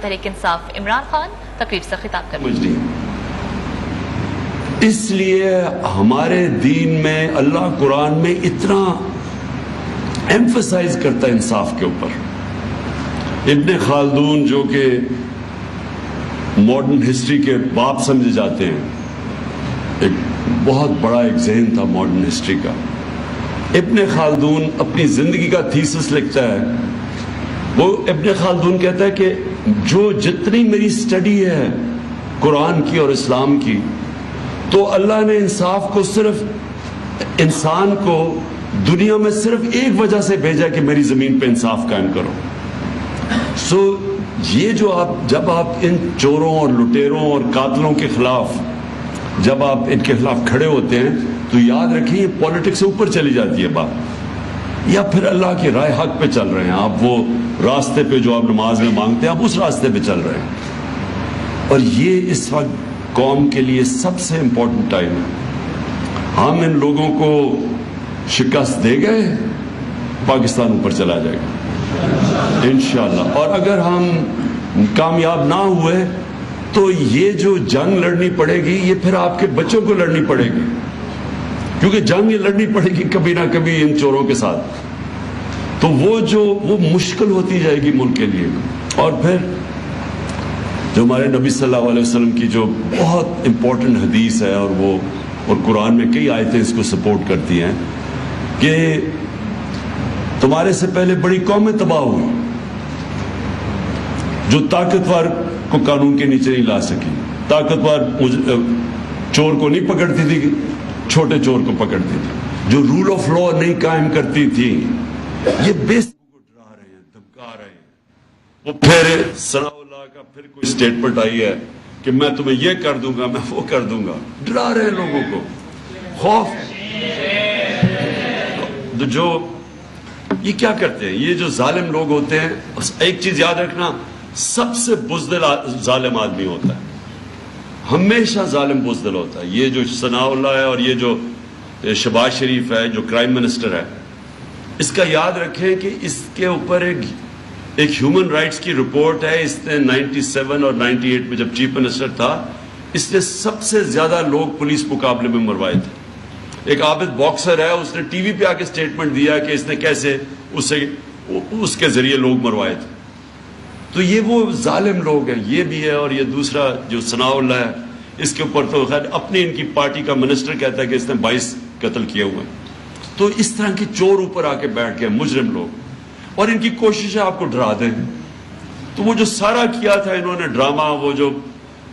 تحریک انصاف عمران خان تقریب سے خطاب کر رہے ہیں۔ اس لیے ہمارے دین میں اللہ قرآن میں اتنا ایمفسائز کرتا ہے انصاف کے اوپر۔ ابن خلدون جو کہ ماڈرن ہسٹری کے باپ سمجھے جاتے ہیں، ایک بہت بڑا ایک ذہن تھا ماڈرن ہسٹری کا۔ ابن خلدون اپنی زندگی کا تھیسس لکھتا ہے۔ وہ ابن خلدون کہتا ہے کہ جو جتنی میری سٹڈی ہے قرآن کی اور اسلام کی، تو اللہ نے انصاف کو صرف انسان کو دنیا میں صرف ایک وجہ سے بھیجا کہ میری زمین پہ انصاف قائم کرو۔ یہ جو جب آپ ان چوروں اور لٹیروں اور قاتلوں کے خلاف جب آپ ان کے خلاف کھڑے ہوتے ہیں تو یاد رکھیں یہ پولیٹکس سے اوپر چلی جاتی ہے بات، یا پھر اللہ کی رائے حق پہ چل رہے ہیں آپ، وہ راستے پہ جو آپ نماز میں مانگتے ہیں آپ اس راستے پہ چل رہے ہیں۔ اور یہ اس وقت قوم کے لیے سب سے امپورٹنٹ ٹائم ہے۔ ہم ان لوگوں کو شکست دے گئے، پاکستان اوپر چلا جائے گا انشاءاللہ۔ اور اگر ہم کامیاب نہ ہوئے تو یہ جو جنگ لڑنی پڑے گی یہ پھر آپ کے بچوں کو لڑنی پڑے گی، کیونکہ جنگ یہ لڑنی پڑے گی کبھی نہ کبھی ان چوروں کے ساتھ، تو وہ مشکل ہوتی جائے گی ملک کے لیے۔ اور پھر جو ہمارے نبی صلی اللہ علیہ وسلم کی جو بہت امپورٹنٹ حدیث ہے، اور قرآن میں کئی آیتیں اس کو سپورٹ کرتی ہیں کہ تمہارے سے پہلے بڑی قومیں تباہ ہوئی جو طاقتور کو قانون کے نیچے نہیں لا سکی۔ طاقتور چور کو نہیں پکڑتی تھی، چھوٹے چور کو پکڑتی تھی، جو رول آف لا نہیں قائم کرتی تھی۔ یہ بیسک کو ڈرا رہے ہیں، دھمکا رہے ہیں۔ وہ پھر ثناء اللہ کا پھر کوئی سٹیٹمنٹ آئی ہے کہ میں تمہیں یہ کر دوں گا، میں وہ کر دوں گا، ڈرا رہے ہیں لوگوں کو، خوف۔ جو یہ کیا کرتے ہیں، یہ جو ظالم لوگ ہوتے ہیں، ایک چیز یاد رکھنا، سب سے بزدل ظالم آدمی ہوتا ہے، ہمیشہ ظالم بزدل ہوتا ہے۔ یہ جو ثناء اللہ ہے اور یہ جو شہباز شریف ہے جو کرائم منسٹر ہے، اس کا یاد رکھیں کہ اس کے اوپر ایک ہیومن رائٹس کی رپورٹ ہے۔ اس نے 97 اور 98 میں جب چیف منسٹر تھا، اس نے سب سے زیادہ لوگ پولیس مقابلے میں مروائے تھے۔ ایک عابد باکسر ہے، اس نے ٹی وی پہ آ کے سٹیٹمنٹ دیا کہ اس نے کیسے اس کے ذریعے لوگ مروائے تھے۔ تو یہ وہ ظالم لوگ ہیں، یہ بھی ہے۔ اور یہ دوسرا جو ثناء اللہ ہے، اس کے اوپر تو خیر اپنی ان کی پارٹی کا منسٹر کہتا ہے کہ اس نے 22 قتل کیے ہوئے ہیں۔ تو اس طرح کے چور اوپر آ کے بیٹھ گئے، مجرم لوگ، اور ان کی کوشش ہے آپ کو ڈرا دیں۔ تو وہ جو سارا کیا تھا انہوں نے ڈرامہ، وہ جو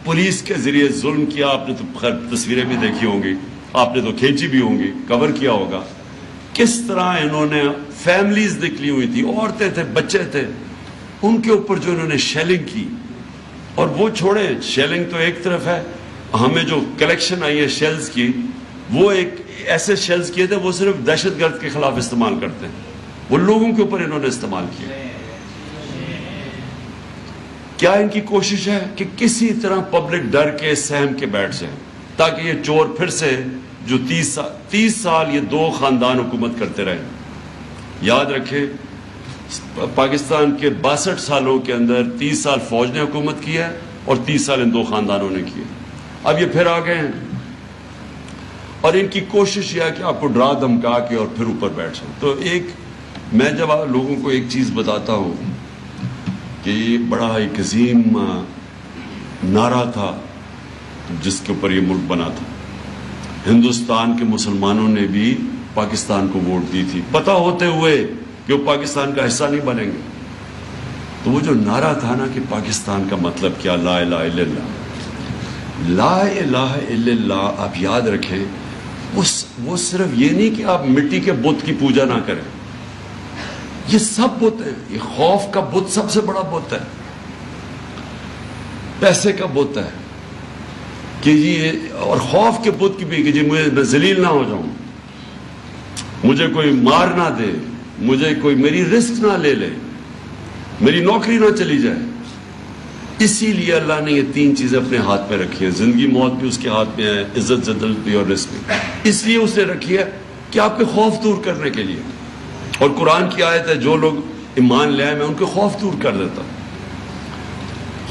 پولیس کے ذریعے ظلم کیا، آپ نے تو خیر تصویریں بھی دیکھی ہوں گی، آپ نے تو کھینچی بھی ہوں گی، کور کیا ہوگا، کس طرح انہوں نے فیملیز نکلی ہوئی تھی، عورتیں تھے، بچے تھے، ان کے اوپر جو انہوں نے شیلنگ کی۔ اور وہ چھوڑیں، شیلنگ تو ایک طرف ہے، ہمیں جو کلیکشن آئی ہے شیلز کی، وہ ایک ایسے شیلز کیے تھے وہ صرف دہشت گرد کے خلاف استعمال کرتے ہیں، وہ لوگوں کے اوپر انہوں نے استعمال کیا۔ کیا ان کی کوشش ہے کہ کسی طرح پبلک ڈر کے سہم کے بیٹھ جائے، تاکہ یہ چور پھر سے جو 30 سال یہ دو خاندان حکومت کرتے رہے۔ یاد رکھیں پاکستان کے 62 سالوں کے اندر 30 سال فوج نے حکومت کی ہے اور 30 سال ان دو خاندانوں نے کی ہے۔ اب یہ پھر آ گئے ہیں، اور ان کی کوشش یہ ہے کہ آپ کو ڈرا دھمکا کے اور پھر اوپر بیٹھ جائیں۔ تو میں جب لوگوں کو ایک چیز بتاتا ہوں کہ یہ بڑا ایک عظیم نعرہ تھا جس کے اوپر یہ ملک بنا تھا، ہندوستان کے مسلمانوں نے بھی پاکستان کو ووٹ دی تھی پتہ ہوتے ہوئے کہ وہ پاکستان کا حصہ نہیں بنیں گے۔ تو وہ جو نعرہ تھا نا کہ پاکستان کا مطلب کیا، لا الہ الا اللہ، لا الہ الا اللہ، آپ یاد رکھیں وہ صرف یہ نہیں کہ آپ مٹی کے بت کی پوجا نہ کریں، یہ سب بت ہیں۔ یہ خوف کا بت سب سے بڑا بت ہے، پیسے کا بت ہے کہ اور خوف کے بت کی بھی کہ میں ذلیل نہ ہو جاؤں، مجھے کوئی مار نہ دے، مجھے کوئی میری رسک نہ لے لے، میری نوکری نہ چلی جائے۔ اسی لیے اللہ نے یہ 3 چیزیں اپنے ہاتھ میں رکھی ہیں، زندگی موت بھی اس کے ہاتھ میں ہے، عزت ذلت بھی اور رزق بھی۔ اس لیے اس نے رکھی ہے کہ آپ کے خوف دور کرنے کے لیے۔ اور قرآن کی آیت ہے جو لوگ ایمان لے آئے میں ان کے خوف دور کر دیتا ہوں۔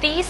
30